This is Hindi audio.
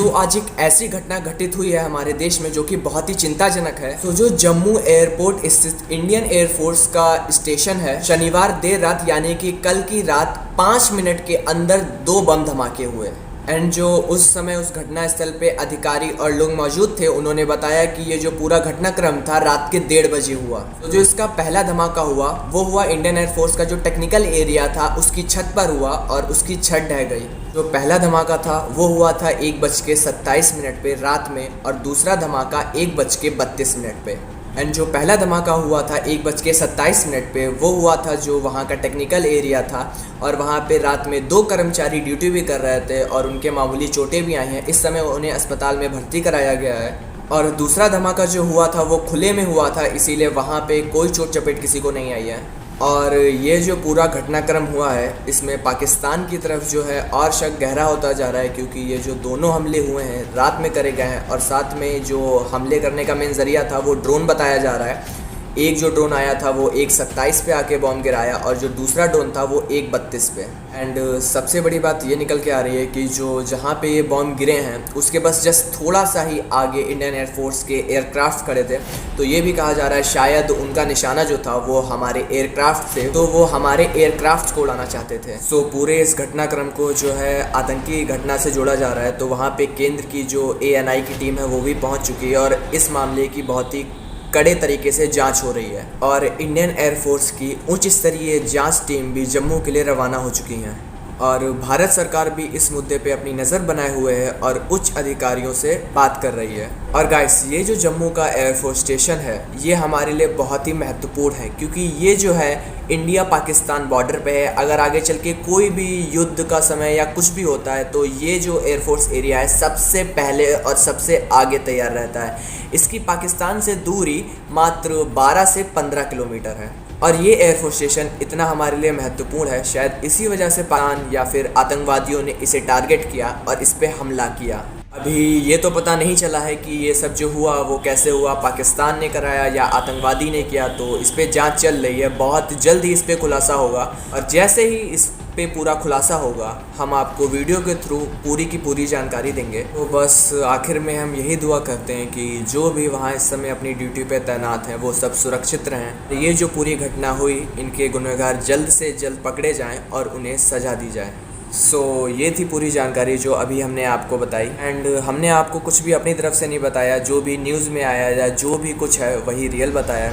आज एक ऐसी घटना घटित हुई है हमारे देश में जो कि बहुत ही चिंताजनक है। जो जम्मू एयरपोर्ट स्थित इंडियन एयरफोर्स का स्टेशन है, शनिवार देर रात यानी कि कल की रात 5 मिनट के अंदर 2 बम धमाके हुए। एंड जो उस समय उस घटना स्थल पे अधिकारी और लोग मौजूद थे, उन्होंने बताया कि ये जो पूरा घटनाक्रम था रात के 1:30 बजे हुआ। तो जो इसका पहला धमाका हुआ वो हुआ इंडियन एयरफोर्स का जो टेक्निकल एरिया था उसकी छत पर हुआ और उसकी छत ढह गई। जो पहला धमाका था वो हुआ था 1:27 पे रात में, और दूसरा धमाका 1:32 पे। एंड जो पहला धमाका हुआ था 1:27 पे वो हुआ था जो वहाँ का टेक्निकल एरिया था, और वहाँ पे रात में 2 कर्मचारी ड्यूटी भी कर रहे थे और उनके मामूली चोटें भी आई हैं। इस समय उन्हें अस्पताल में भर्ती कराया गया है। और दूसरा धमाका जो हुआ था वो खुले में हुआ था, इसीलिए वहाँ पे कोई चोट चपेट किसी को नहीं आई है। और ये जो पूरा घटनाक्रम हुआ है इसमें पाकिस्तान की तरफ जो है और शक गहरा होता जा रहा है, क्योंकि ये जो दोनों हमले हुए हैं रात में करे गए हैं, और साथ में जो हमले करने का मेन ज़रिया था वो ड्रोन बताया जा रहा है। एक जो ड्रोन आया था वो 1:27 पे आके बॉम्ब गिराया, और जो दूसरा ड्रोन था वो 1:32 पे। एंड सबसे बड़ी बात ये निकल के आ रही है कि जो जहाँ पे ये बॉम्ब गिरे हैं उसके बस जस्ट थोड़ा सा ही आगे इंडियन एयरफोर्स के एयरक्राफ्ट खड़े थे। तो ये भी कहा जा रहा है शायद उनका निशाना जो था वो हमारे एयरक्राफ्ट थे, तो वो हमारे एयरक्राफ्ट को उड़ाना चाहते थे। सो पूरे इस घटनाक्रम को जो है आतंकी घटना से जोड़ा जा रहा है। तो वहाँ पे केंद्र की जो ANI की टीम है वो भी पहुँच चुकी है, और इस मामले की बहुत ही कड़े तरीके से जांच हो रही है। और इंडियन एयरफोर्स की उच्च स्तरीय जांच टीम भी जम्मू के लिए रवाना हो चुकी हैं, और भारत सरकार भी इस मुद्दे पे अपनी नज़र बनाए हुए है और उच्च अधिकारियों से बात कर रही है। और गाइस, ये जो जम्मू का एयरफोर्स स्टेशन है ये हमारे लिए बहुत ही महत्वपूर्ण है, क्योंकि ये जो है इंडिया पाकिस्तान बॉर्डर पे है। अगर आगे चल के कोई भी युद्ध का समय या कुछ भी होता है तो ये जो एयरफोर्स एरिया है सबसे पहले और सबसे आगे तैयार रहता है। इसकी पाकिस्तान से दूरी मात्र 12 से 15 किलोमीटर है, और ये एयरफोर्स स्टेशन इतना हमारे लिए महत्वपूर्ण है, शायद इसी वजह से पाकिस्तान या फिर आतंकवादियों ने इसे टारगेट किया और इस पे हमला किया। अभी ये तो पता नहीं चला है कि ये सब जो हुआ वो कैसे हुआ, पाकिस्तान ने कराया या आतंकवादी ने किया, तो इस पे जांच चल रही है। बहुत जल्द ही इस पे खुलासा होगा, और जैसे ही इस पे पूरा खुलासा होगा हम आपको वीडियो के थ्रू पूरी की पूरी जानकारी देंगे। तो बस आखिर में हम यही दुआ करते हैं कि जो भी वहाँ इस समय अपनी ड्यूटी पे तैनात हैं वो सब सुरक्षित रहें। ये जो पूरी घटना हुई इनके गुनहगार जल्द से जल्द पकड़े जाएं और उन्हें सज़ा दी जाए। सो ये थी पूरी जानकारी जो अभी हमने आपको बताई। एंड हमने आपको कुछ भी अपनी तरफ से नहीं बताया, जो भी न्यूज़ में आया या जो भी कुछ है वही रियल बताया।